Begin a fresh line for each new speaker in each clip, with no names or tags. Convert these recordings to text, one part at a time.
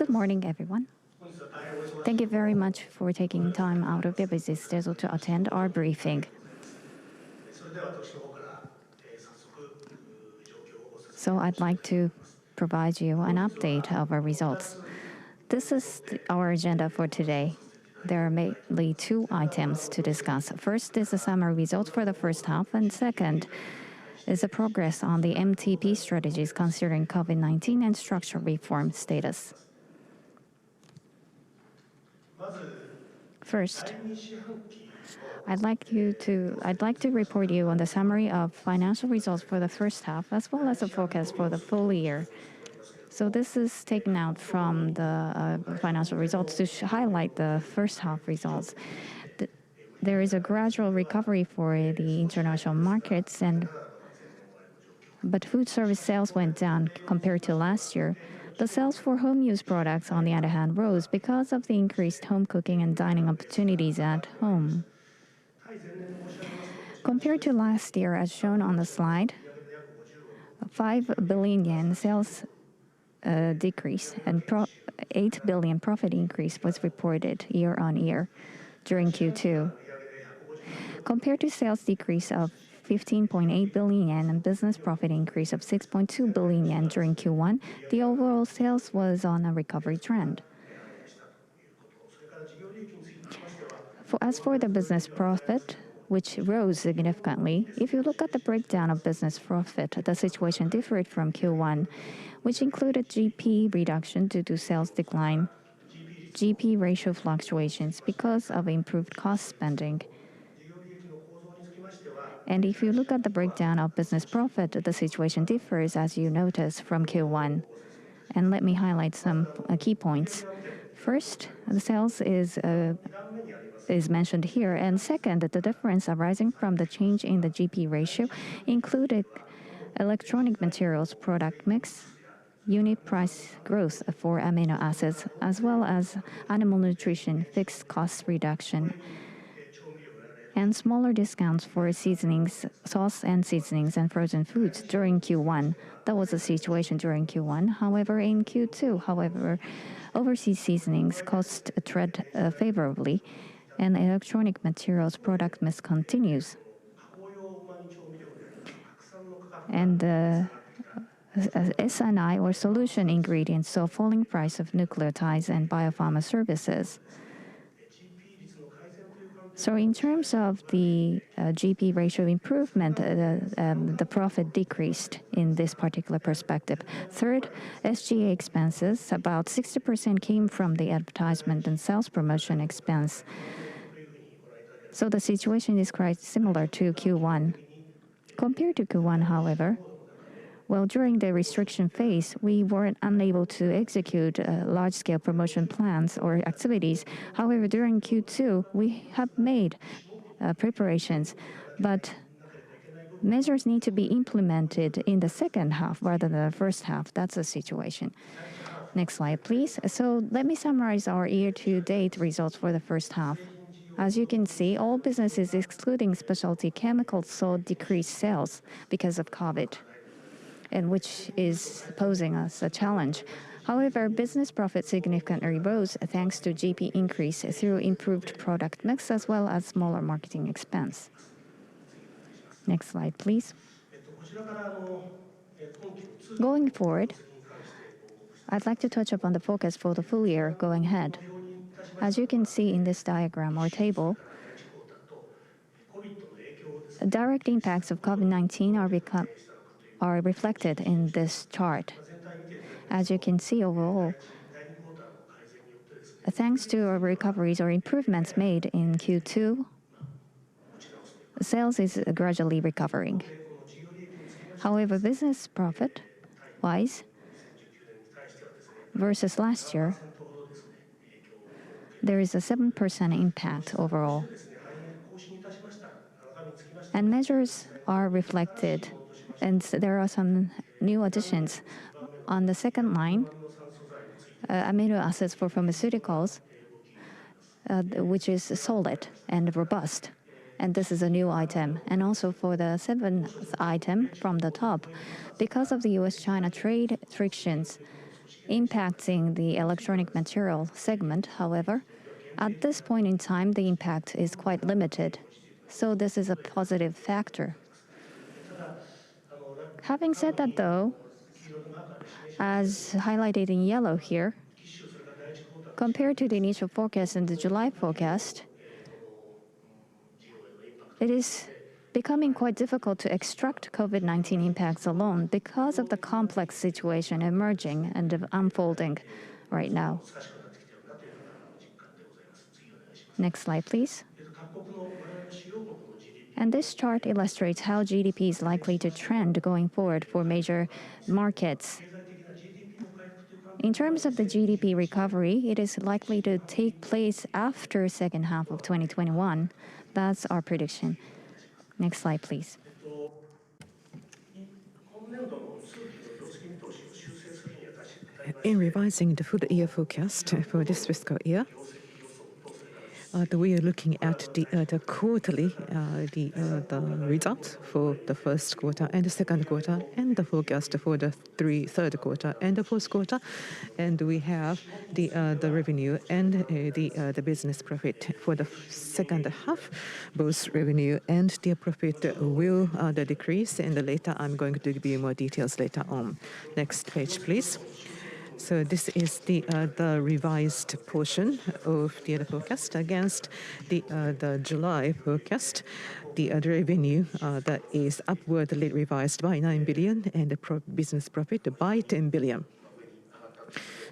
Good morning, everyone. Thank you very much for taking time out of your busy schedule to attend our briefing. So I'd like to provide you an update of our results. This is our agenda for today. There are mainly two items to discuss. First is the summary results for the first half, and second is the progress on the MTP strategies considering COVID-19 and structural reform status. First, I'd like to report you on the summary of financial results for the first half as well as a forecast for the full year. So this is taken out from the financial results to highlight the first half results. There is a gradual recovery for the international markets, but food service sales went down compared to last year. The sales for home use products, on the other hand, rose because of the increased home cooking and dining opportunities at home. Compared to last year, as shown on the slide, 5 billion yen sales decrease and 8 billion profit increase was reported year on year during Q2. Compared to sales decrease of 15.8 billion yen and business profit increase of 6.2 billion yen during Q1, the overall sales was on a recovery trend. As for the business profit, which rose significantly, if you look at the breakdown of business profit, the situation differed from Q1, which included GP reduction due to sales decline, GP ratio fluctuations because of improved cost spending. And if you look at the breakdown of business profit, the situation differs, as you notice, from Q1. And let me highlight some key points. First, the sales is mentioned here. And second, the difference arising from the change in the GP ratio included electronic materials product mix, unit price growth for amino acids, as well as animal nutrition fixed cost reduction, and smaller discounts for seasonings, sauce and seasonings, and frozen foods during Q1. That was the situation during Q1. However, in Q2, overseas seasonings cost trend favorably, and electronic materials product mix continues. And S&I, or solution ingredients, saw falling price of nucleotides and biopharma services. So in terms of the GP ratio improvement, the profit decreased in this particular perspective. Third, SGA expenses, about 60% came from the advertisement and sales promotion expense. So the situation is quite similar to Q1. Compared to Q1, however, during the restriction phase, we weren't unable to execute large-scale promotion plans or activities. However, during Q2, we have made preparations, but measures need to be implemented in the second half rather than the first half. That's the situation. Next slide, please. So let me summarize our year-to-date results for the first half. As you can see, all businesses excluding specialty chemicals saw decreased sales because of COVID, and which is posing us a challenge. However, business profit significantly rose thanks to GP increase through improved product mix as well as smaller marketing expense. Next slide, please. Going forward, I'd like to touch upon the focus for the full year going ahead. As you can see in this diagram or table, direct impacts of COVID-19 are reflected in this chart. As you can see overall, thanks to our recoveries or improvements made in Q2, sales is gradually recovering. However, business profit-wise, versus last year, there is a 7% impact overall. And measures are reflected, and there are some new additions. On the second line, amino acids for pharmaceuticals, which is solid and robust. And this is a new item. And also for the seventh item from the top, because of the US-China trade frictions, impacting the electronic material segment. However, at this point in time, the impact is quite limited. So this is a positive factor. Having said that, though, as highlighted in yellow here, compared to the initial forecast and the July forecast, it is becoming quite difficult to extract COVID-19 impacts alone because of the complex situation emerging and unfolding right now. Next slide, please. And this chart illustrates how GDP is likely to trend going forward for major markets. In terms of the GDP recovery, it is likely to take place after second half of 2021. That's our prediction. Next slide, please.
In revising the full year forecast for this fiscal year, we are looking at the quarterly the results for the first quarter and the second quarter, and the forecast for the third quarter and the fourth quarter, and we have the revenue and the business profit for the second half. Both revenue and the profit will decrease, and later I'm going to give you more details later on. Next page, please. So this is the revised portion of the forecast against the July forecast. The revenue that is upwardly revised by 9 billion, and the business profit by 10 billion.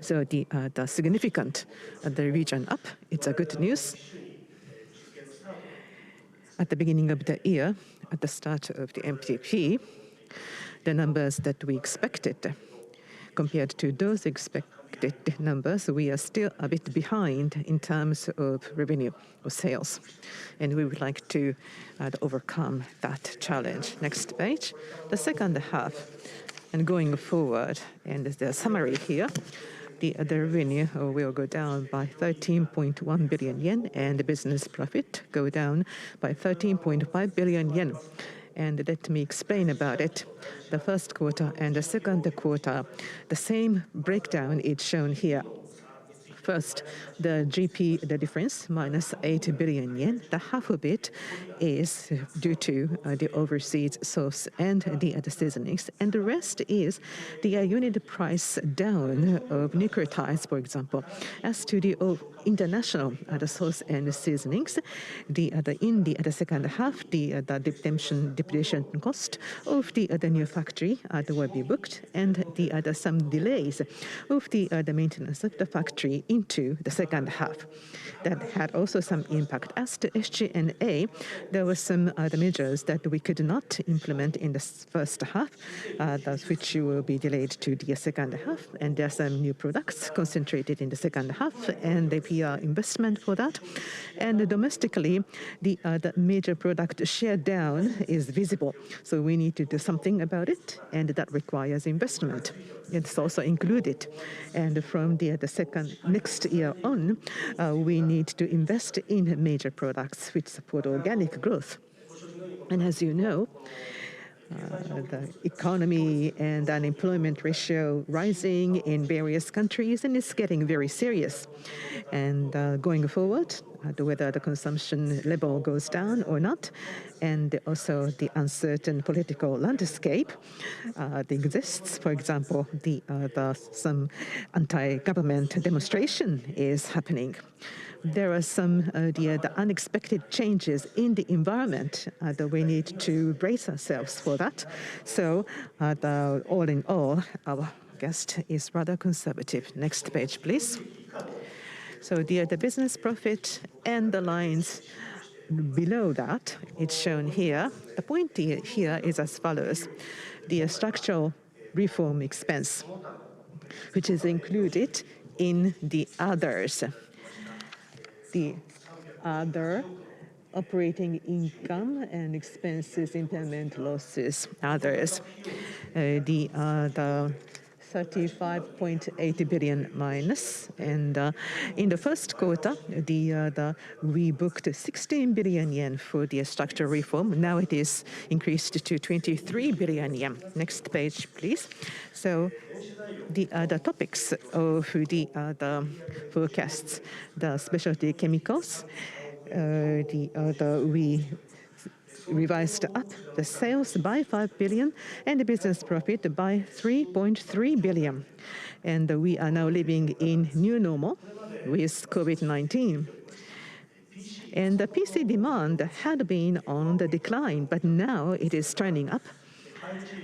So the significant the revision up. It's a good news. At the beginning of the year, at the start of the MTP, the numbers that we expected, compared to those expected numbers, we are still a bit behind in terms of revenue or sales. And we would like to overcome that challenge. Next page. The second half, and going forward, and the summary here, the revenue will go down by 13.1 billion yen, and the business profit go down by 13.5 billion yen. And let me explain about it. The first quarter and the second quarter, the same breakdown is shown here. First, the GP, the difference, minus 8 billion yen. The half of it is due to the overseas sauce and the seasonings. And the rest is the unit price down of nucleotides, for example. As to the international the sauce and seasonings, in the second half, the depreciation cost of the new factory will be booked, and some delays of the maintenance of the factory into the second half. That had also some impact. As to SG&A, there were some measures that we could not implement in the first half, which will be delayed to the second half. And there are some new products concentrated in the second half, and the PR investment for that. And domestically, the major product share down is visible. So we need to do something about it, and that requires investment. It's also included. And from the next year on, we need to invest in major products which support organic growth. And as you know, the economy and unemployment ratio rising in various countries, and it's getting very serious. And going forward, whether the consumption level goes down or not, and also the uncertain political landscape that exists. For example, some anti-government demonstration is happening. There are some the unexpected changes in the environment that we need to brace ourselves for that. So all in all, our guest is rather conservative. Next page, please. So the business profit and the lines below that, it's shown here. The point here is as follows. The structural reform expense, which is included in the others. The other operating income and expenses, impairment losses, others. The 35.8 billion minus. And in the first quarter, we booked 16 billion yen for the structural reform. Now it is increased to 23 billion yen. Next page, please. So the topics of the forecasts, the specialty chemicals, we revised up the sales by 5 billion and the business profit by 3.3 billion. And we are now living in new normal with COVID-19. And the PC demand had been on the decline, but now it is turning up.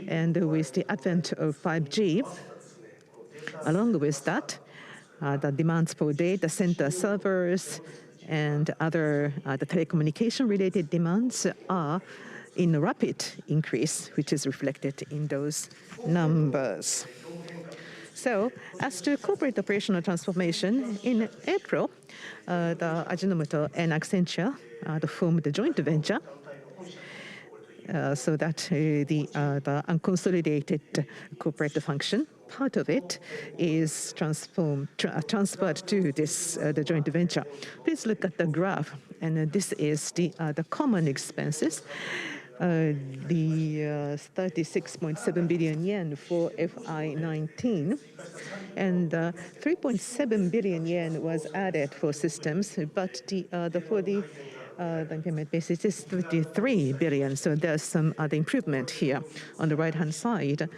And with the advent of 5G, along with that, the demands for data center servers and other the telecommunication-related demands are in a rapid increase, which is reflected in those numbers. So, as to corporate operational transformation, in April, the Ajinomoto and Accenture formed the joint venture so that the unconsolidated corporate function, part of it is transferred to this the joint venture. Please look at the graph, and this is the common expenses. The 36.7 billion yen for FY19, and 3.7 billion yen was added for systems, but for the payment basis is 33 billion. So there's some other improvement here. On the right-hand side,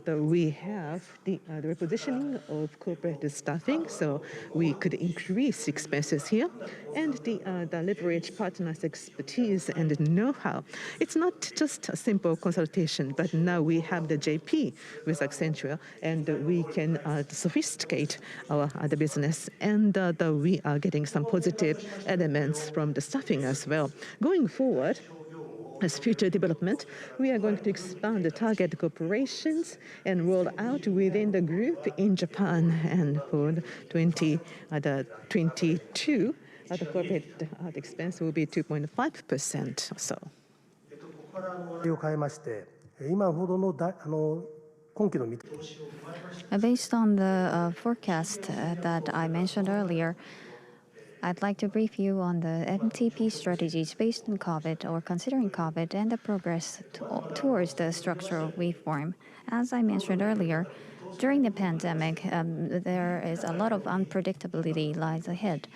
we have the repositioning of corporate staffing, so we could increase expenses here, and the leverage partners' expertise and know-how. It's not just a simple consultation, but now we have the JP with Accenture, and we can sophisticate our the business, and we are getting some positive elements from the staffing as well. Going forward, as future development, we are going to expand the target corporations and roll out within the group in Japan. And for 2022, the corporate expense will be 2.5% or so.
Based on the forecast that I mentioned earlier, I'd like to brief you on the MTP strategies based on COVID or considering COVID and the progress towards the structural reform. As I mentioned earlier, during the pandemic, there is a lot of unpredictability lies ahead.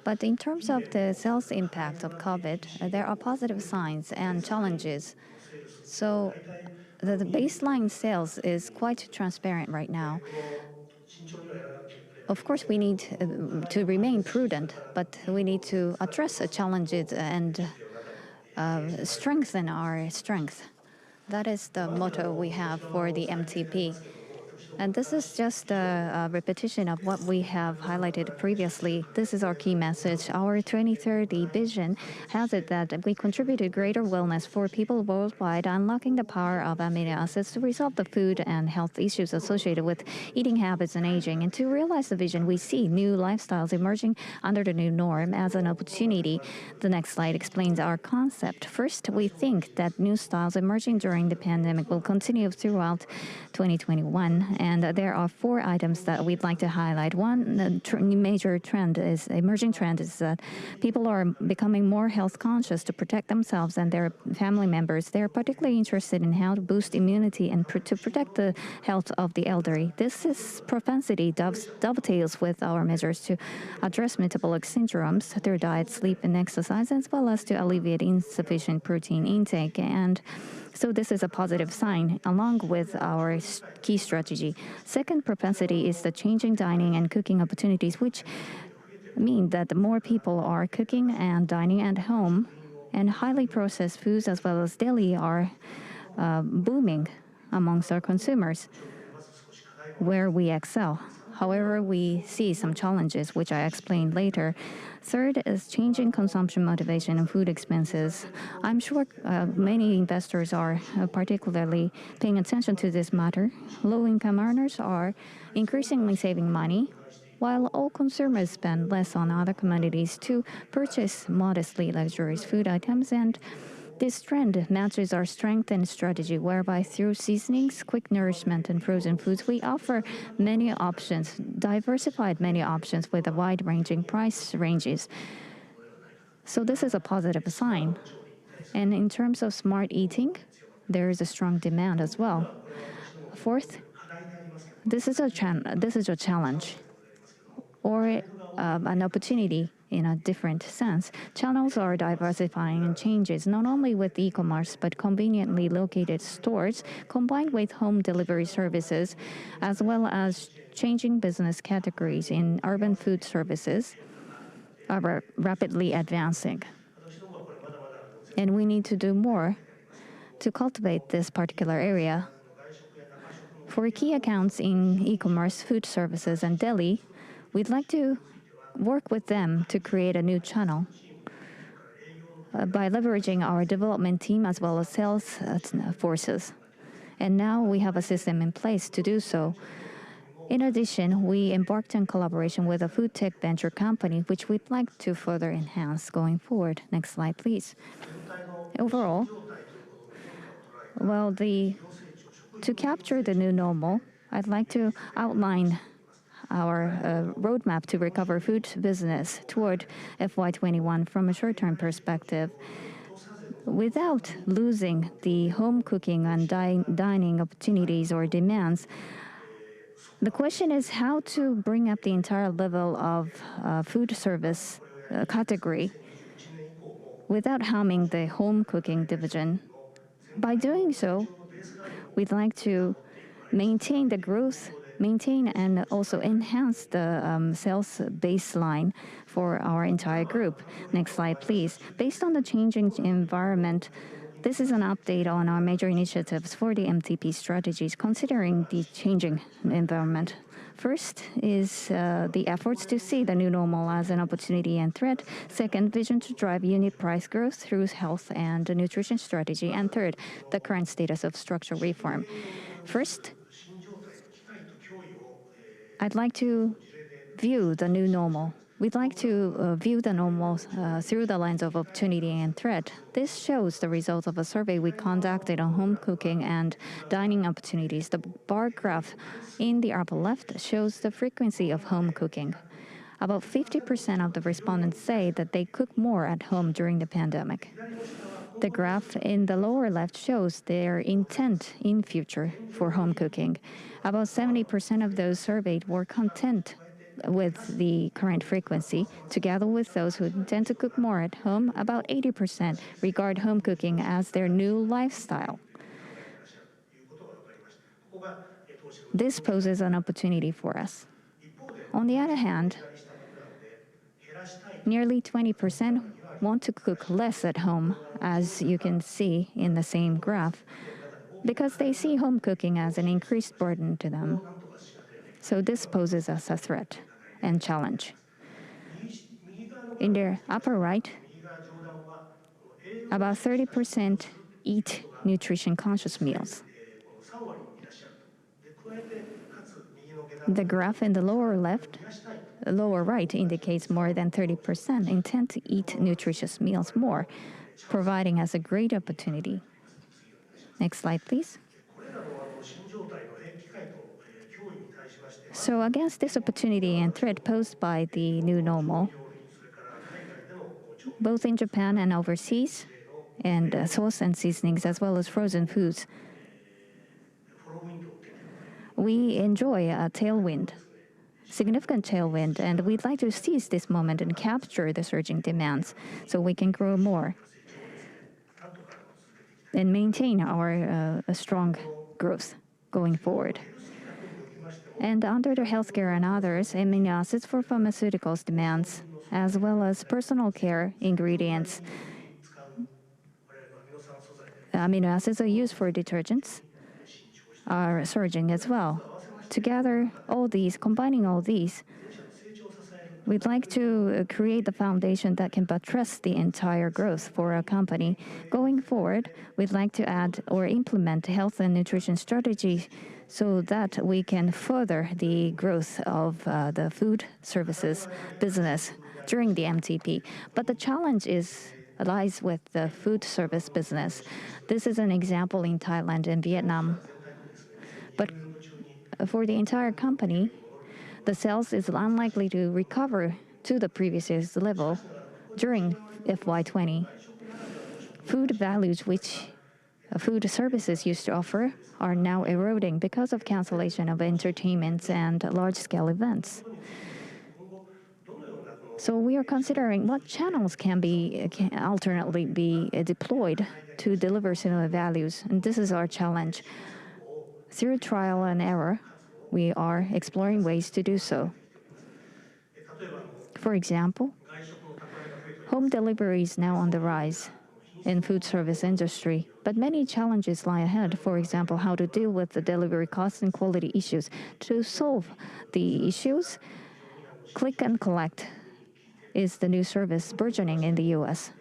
But in terms of the sales impact of COVID, there are positive signs and challenges. So the baseline sales is quite transparent right now. Of course, we need to remain prudent, but we need to address the challenges and strengthen our strength. That is the motto we have for the MTP. And this is just a repetition of what we have highlighted previously. This is our key message. Our 2030 vision has it that we contribute to greater wellness for people worldwide, unlocking the power of amino acids to resolve the food and health issues associated with eating habits and aging. And to realize the vision, we see new lifestyles emerging under the new norm as an opportunity. The next slide explains our concept. First, we think that new styles emerging during the pandemic will continue throughout 2021. And there are 4 items that we'd like to highlight. One major emerging trend is that people are becoming more health conscious to protect themselves and their family members. They're particularly interested in how to boost immunity and to protect the health of the elderly. This propensity dovetails with our measures to address metabolic syndromes through diet, sleep, and exercise, as well as to alleviate insufficient protein intake. And so this is a positive sign, along with our key strategy. Second propensity is the changing dining and cooking opportunities, which mean that more people are cooking and dining at home, and highly processed foods as well as deli are booming amongst our consumers, where we excel. However, we see some challenges, which I explained later. Third is changing consumption motivation and food expenses. I'm sure many investors are particularly paying attention to this matter. Low-income earners are increasingly saving money, while all consumers spend less on other commodities to purchase modestly luxurious food items, and This trend matches our strength and strategy, whereby through seasonings, quick nourishment, and frozen foods, we offer many options, diversified many options with a wide-ranging price ranges. So this is a positive sign. And in terms of smart eating, there is a strong demand as well. Fourth, this is a challenge or an opportunity in a different sense. Channels are diversifying and changes not only with e-commerce but conveniently located stores combined with home delivery services, as well as changing business categories in urban food services are rapidly advancing. And we need to do more to cultivate this particular area. For key accounts in e-commerce, food services, and deli, we'd like to work with them to create a new channel by leveraging our development team as well as sales forces. And now we have a system in place to do so. In addition, we embarked on collaboration with a food tech venture company, which we'd like to further enhance going forward. Next slide, please. Overall, to capture the new normal, I'd like to outline our roadmap to recover food business toward FY21 from a short-term perspective without losing the home cooking and dining opportunities or demands. The question is how to bring up the entire level of food service category without harming the home cooking division. By doing so, we'd like to maintain the growth, and also enhance the sales baseline for our entire group. Next slide, please. Based on the changing environment, this is an update on our major initiatives for the MTP strategies considering the changing environment. First is the efforts to see the new normal as an opportunity and threat. Second, vision to drive unit price growth through health and nutrition strategy. And third, the current status of structural reform. First, I'd like to view the new normal. We'd like to view the normal through the lens of opportunity and threat. This shows the results of a survey we conducted on home cooking and dining opportunities. The bar graph in the upper left shows the frequency of home cooking. About 50% of the respondents say that they cook more at home during the pandemic. The graph in the lower left shows their intent in future for home cooking. About 70% of those surveyed were content with the current frequency. Together with those who intend to cook more at home, about 80% regard home cooking as their new lifestyle. This poses an opportunity for us. On the other hand, nearly 20% want to cook less at home, as you can see in the same graph, because they see home cooking as an increased burden to them. So this poses us a threat and challenge. In the upper right, about 30% eat nutrition-conscious meals. The graph in the lower right indicates more than 30% intend to eat nutritious meals more, providing us a great opportunity. Next slide, please. So against this opportunity and threat posed by the new normal, both in Japan and overseas, and sauce and seasonings as well as frozen foods, we enjoy a significant tailwind, and we'd like to seize this moment and capture the surging demands so we can grow more and maintain our strong growth going forward. And under the healthcare and others, amino acids for pharmaceuticals demands, as well as personal care ingredients. Amino acids are used for detergents, are surging as well. Together, combining all these, we'd like to create the foundation that can buttress the entire growth for our company. Going forward, we'd like to add or implement health and nutrition strategy so that we can further the growth of the food services business during the MTP. But the challenge is lies with the food service business. This is an example in Thailand and Vietnam. But for the entire company, the sales is unlikely to recover to the previous year's level during FY20. Food values which food services used to offer are now eroding because of cancellation of entertainments and large-scale events. So we are considering what channels can alternately be deployed to deliver similar values, and this is our challenge. Through trial and error, we are exploring ways to do so. For example, home delivery is now on the rise in food service industry, but many challenges lie ahead. For example, how to deal with the delivery costs and quality issues. To solve the issues, click and collect is the new service burgeoning in the US.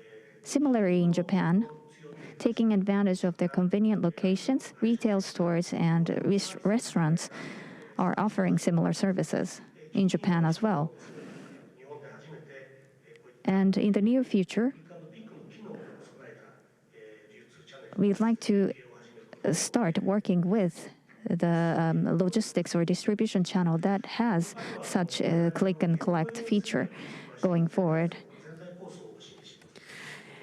Similarly, in Japan, taking advantage of their convenient locations, retail stores and restaurants are offering similar services in Japan as well. And in the near future, we'd like to start working with the logistics or distribution channel that has such a click and collect feature going forward.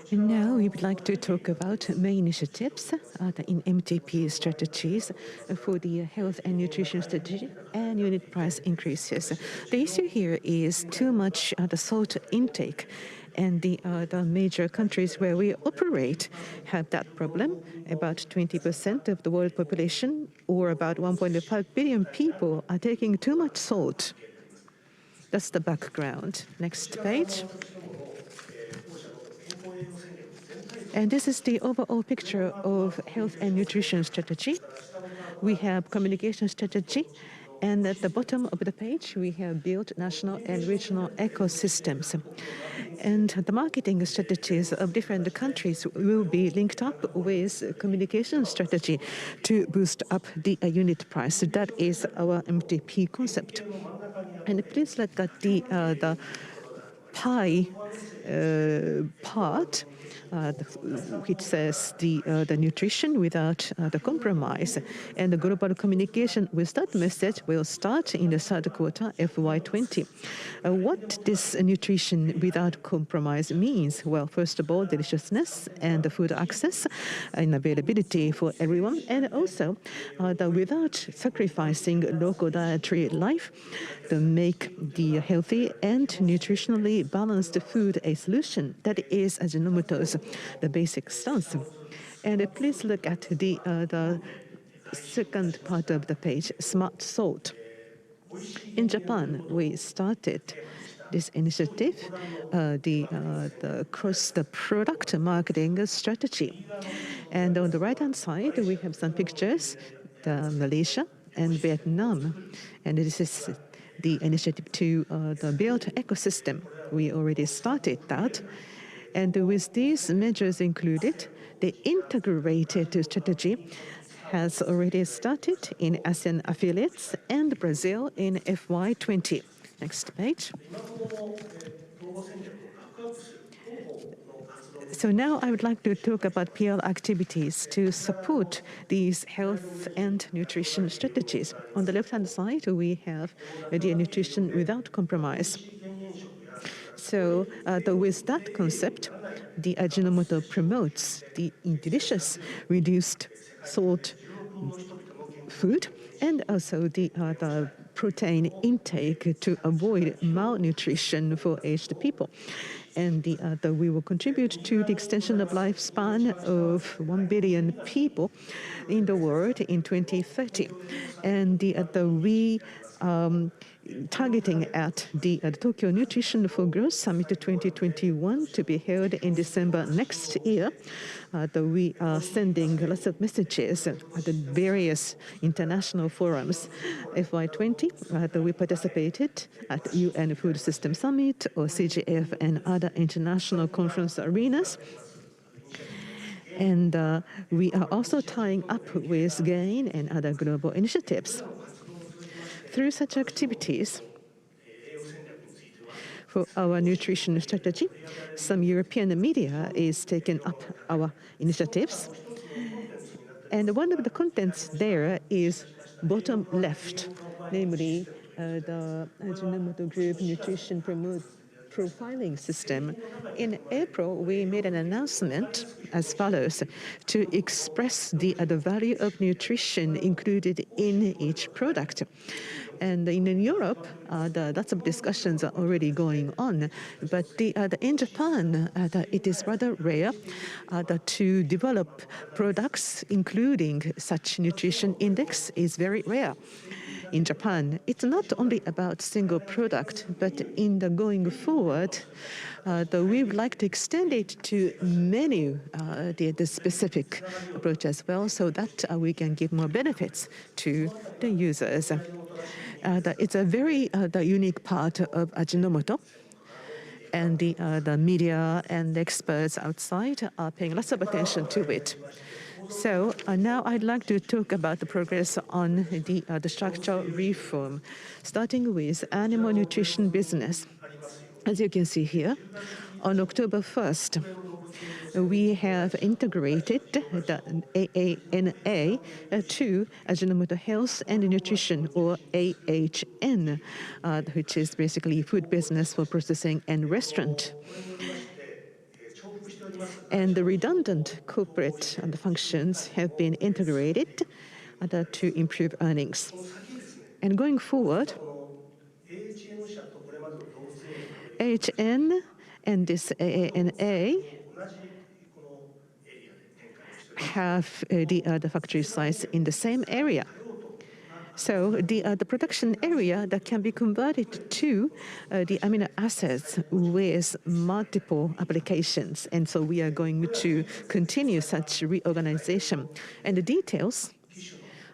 And now we would like to talk about main initiatives in MTP strategies for the health and nutrition strategy and unit price increases. The issue here is too much the salt intake, and the major countries where we operate have that problem. About 20% of the world population, or about 1.5 billion people, are taking too much salt. That's the background. Next page. And this is the overall picture of health and nutrition strategy. We have communication strategy, and at the bottom of the page, we have built national and regional ecosystems. And the marketing strategies of different countries will be linked up with communication strategy to boost up the unit price. That is our MTP concept. And please look at the pie part, which says the nutrition without the compromise. And the global communication with that message will start in the third quarter FY20. What this nutrition without compromise means? Well, first of all, deliciousness and food access and availability for everyone, and also without sacrificing local dietary life, to make the healthy and nutritionally balanced food a solution. That is Ajinomoto's the basic stance. And please look at the second part of the page, smart salt. In Japan, we started this initiative, the cross the product marketing strategy. And on the right-hand side, we have some pictures, Malaysia and Vietnam. And this is the initiative to build ecosystem. We already started that. And with these measures included, the integrated strategy has already started in ASEAN affiliates and Brazil in FY20. Next page. So now I would like to talk about PR activities to support these health and nutrition strategies. On the left-hand side, we have the nutrition without compromise. So with that concept, the Ajinomoto promotes the delicious reduced salt food and also the protein intake to avoid malnutrition for aged people. And we will contribute to the extension of lifespan of 1 billion people in the world in 2030. And we targeting at the Tokyo Nutrition for Growth Summit 2021 to be held in December next year. We are sending lots of messages at the various international forums. FY20, we participated at UN Food System Summit or CGF and other international conference arenas. And we are also tying up with GAIN and other global initiatives. Through such activities, for our nutrition strategy. Some European media is taking up our initiatives. And one of the contents there is bottom left, namely the Ajinomoto Group Nutrition Profiling System. In April, we made an announcement as follows: to express the value of nutrition included in each product. And in Europe, lots of discussions are already going on. But in Japan, it is rather rare to develop products including such nutrition index is very rare. In Japan, it's not only about single product, but in the going forward, we would like to extend it to menu, the specific approach as well, so that we can give more benefits to the users. It's a very unique part of Ajinomoto, and the media and experts outside are paying lots of attention to it. So now I'd like to talk about the progress on the structural reform, starting with animal nutrition business. As you can see here, on October 1st, we have integrated the AANA to Ajinomoto Health and Nutrition, or AHN, which is basically food business for processing and restaurant. And the redundant corporate functions have been integrated to improve earnings. And going forward, AHN and this AANA have the factory sites in the same area. So the production area that can be converted to the amino acids with multiple applications. And so we are going to continue such reorganization. And the details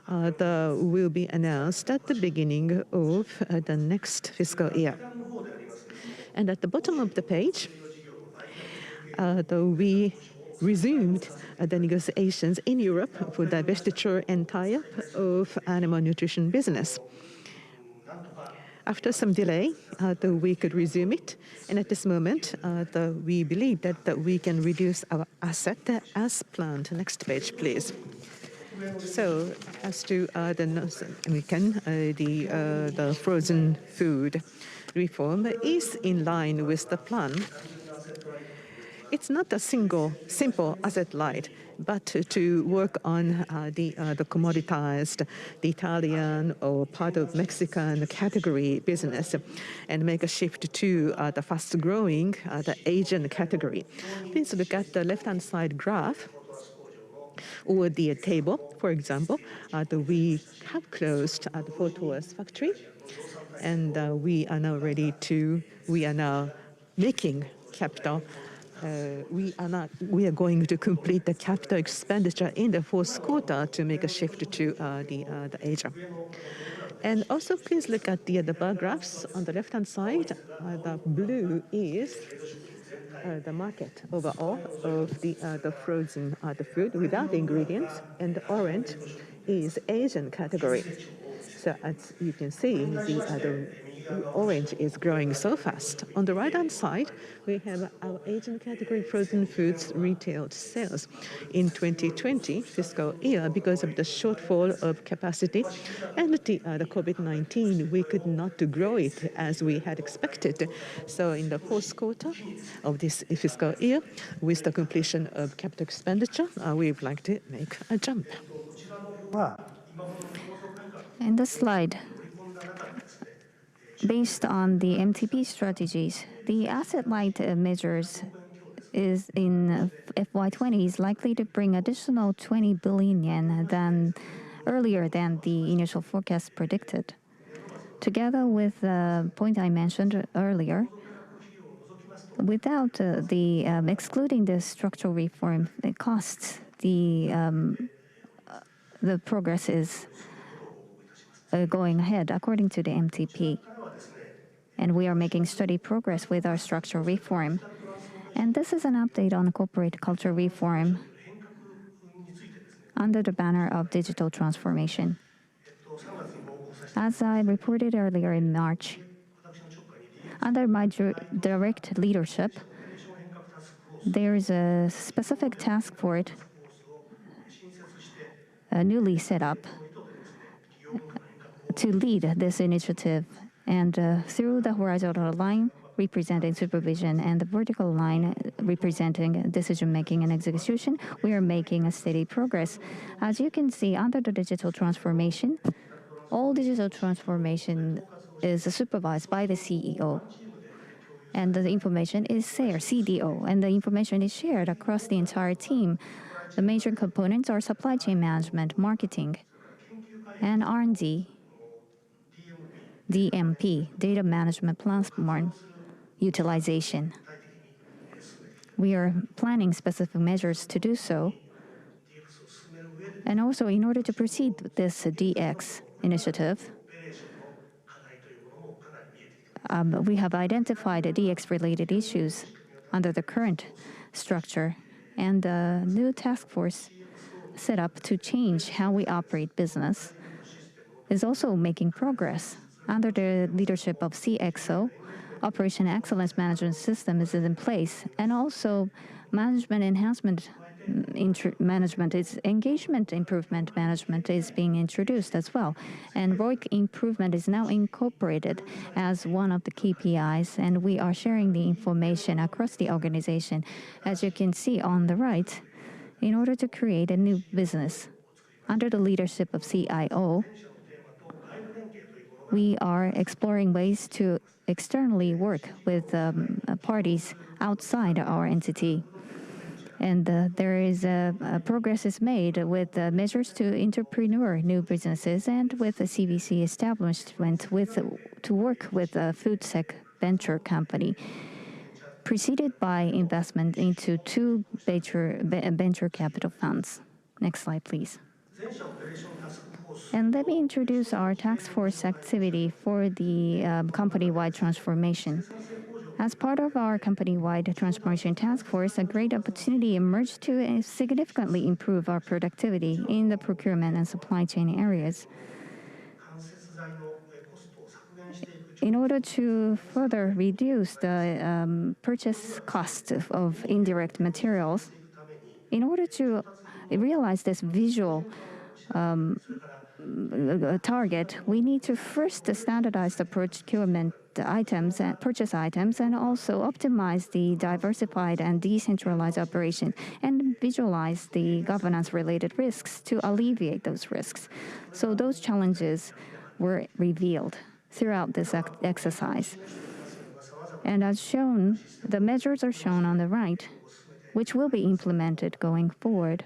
will be announced at the beginning of the next fiscal year. And at the bottom of the page, we resumed the negotiations in Europe for divestiture and tie-up of animal nutrition business. After some delay, we could resume it. And at this moment, we believe that we can reduce our asset as planned. Next page, please. So as to the frozen food reform is in line with the plan. It's not a simple asset light, but to work on the commoditized, the Italian or part of Mexican category business, and make a shift to the fast-growing, the Asian category. Please look at the left-hand side graph or the table. For example, we have closed the Fort Worth factory, and we are now making capital. We are going to complete the capital expenditure in the fourth quarter to make a shift to the Asia. And also, please look at the bar graphs on the left-hand side. The blue is the market overall of the frozen the food without the ingredients, and the orange is Asian category. So as you can see, the orange is growing so fast. On the right-hand side, we have our Asian category frozen foods retail sales in 2020 fiscal year. Because of the shortfall of capacity and the COVID-19, we could not grow it as we had expected. So in the fourth quarter of this fiscal year, with the completion of capital expenditure, we would like to make a jump.
In the slide, based on the MTP strategies, the asset-light measures is in FY20 is likely to bring additional 20 billion yen than earlier than the initial forecast predicted. Together with the point I mentioned earlier, without excluding the structural reform costs, the progress is going ahead according to the MTP. And we are making steady progress with our structural reform. And this is an update on corporate culture reform under the banner of digital transformation. As I reported earlier in March, Under my direct leadership, there is a specific task force newly set up to lead this initiative. And through the horizontal line representing supervision and the vertical line representing decision-making and execution, we are making a steady progress. As you can see, under the digital transformation, all digital transformation is supervised by the CEO. And the information is shared, CDO, and the information is shared across the entire team. The major components are supply chain management, marketing, and R&D, DMP, data management platform utilization. We are planning specific measures to do so. And also, in order to proceed with this DX initiative, we have identified DX-related issues under the current structure, and a new task force set up to change how we operate business is also making progress. Under the leadership of CXO, Operation Excellence Management System is in place, and also management enhancement management is engagement improvement management is being introduced as well. And ROIC improvement is now incorporated as one of the KPIs, and we are sharing the information across the organization. As you can see on the right, in order to create a new business, under the leadership of CIO, we are exploring ways to externally work with parties outside our entity. And there is progress is made with measures to entrepreneur new businesses and with the CVC establishment to work with a food tech venture company, preceded by investment into 2 venture capital funds. Next slide, please. And let me introduce our task force activity for the company-wide transformation. As part of our company-wide transformation task force, a great opportunity emerged to significantly improve our productivity in the procurement and supply chain areas. In order to further reduce the purchase cost of indirect materials, in order to realize this visual target, we need to first standardize the procurement items and purchase items, and also optimize the diversified and decentralized operation and visualize the governance-related risks to alleviate those risks. So those challenges were revealed throughout this exercise. And as shown, the measures are shown on the right, which will be implemented going forward.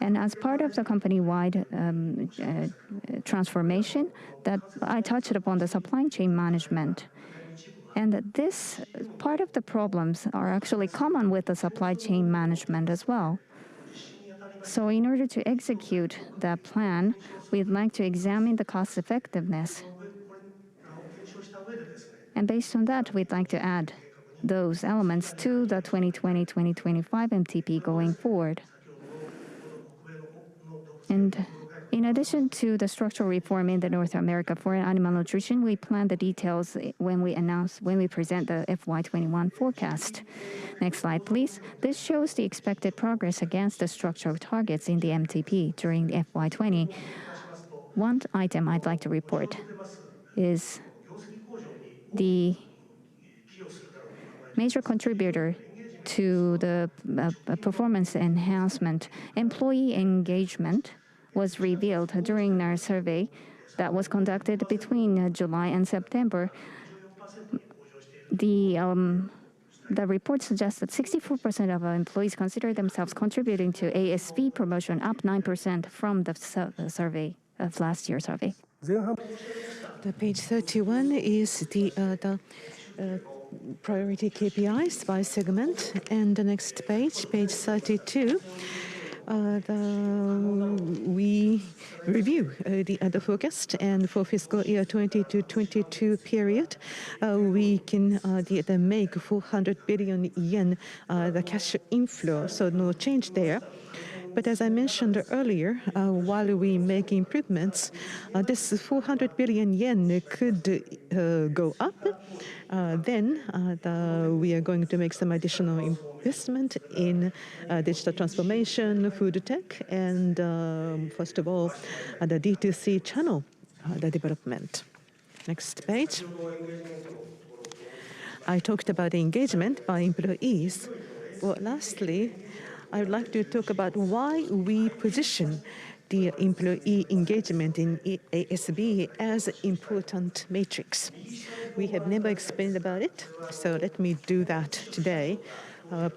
And as part of the company-wide transformation, that I touched upon the supply chain management. And this part of the problems are actually common with the supply chain management as well. So in order to execute that plan, we'd like to examine the cost effectiveness. And based on that, we'd like to add those elements to the 2020-2025 MTP going forward. And in addition to the structural reform in the North America for animal nutrition, we plan the details when we present the FY21 forecast. Next slide, please. This shows the expected progress against the structural targets in the MTP during the FY20. One item I'd like to report is the major contributor to the performance enhancement. Employee engagement was revealed during our survey that was conducted between July and September. The report suggests that 64% of our employees consider themselves contributing to ASV promotion, up 9% from the survey of last year's survey.
The page 31 is the priority KPIs by segment, and the next page, page 32, we review the forecast, and for fiscal year 2022 period, we can make 400 billion yen the cash inflow, so no change there. But as I mentioned earlier, while we make improvements, this 400 billion yen could go up. Then we are going to make some additional investment in digital transformation, food tech, and first of all, the D2C channel, the development. Next page. I talked about engagement by employees. Well, lastly, I would like to talk about why we position the employee engagement in ASB as an important matrix. We have never explained about it, so let me do that today.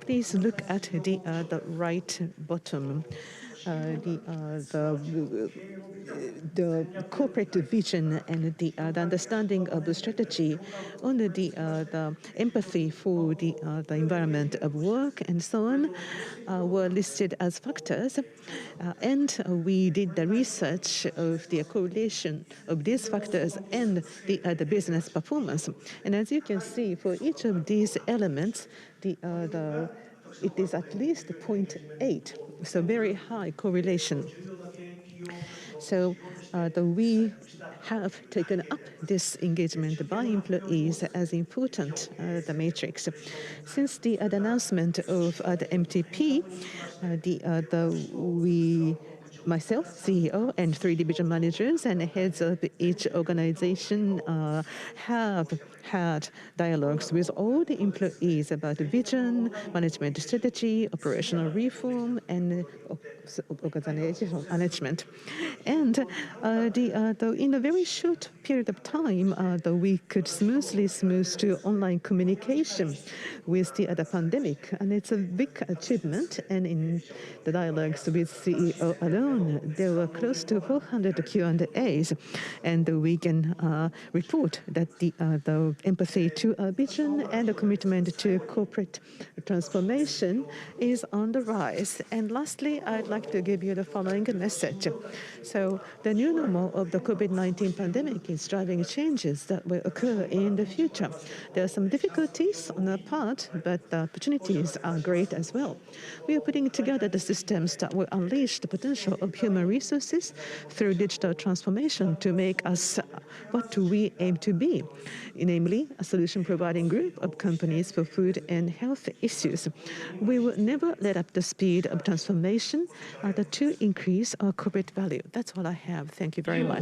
Please look at the right bottom. The corporate vision and the understanding of the strategy on the empathy for the environment of work and so on were listed as factors. And we did the research of the correlation of these factors and the business performance. And as you can see, for each of these elements, it is at least 0.8, so very high correlation. So we have taken up this engagement by employees as important, the matrix. Since the announcement of the MTP, myself, CEO, and 3 division managers and heads of each organization have had dialogues with all the employees about vision, management strategy, operational reform, and organizational management. And in a very short period of time, we could smooth to online communication with the pandemic. And it's a big achievement. And in the dialogues with CEO alone, there were close to 400 Q&As. And we can report that the empathy to our vision and the commitment to corporate transformation is on the rise. And lastly, I'd like to give you the following message. So the new normal of the COVID-19 pandemic is driving changes that will occur in the future. There are some difficulties on our part, but the opportunities are great as well. We are putting together the systems that will unleash the potential of human resources through digital transformation to make us what we aim to be, namely a solution-providing group of companies for food and health issues. We will never let up the speed of transformation to increase our corporate value. That's all I have. Thank you very much.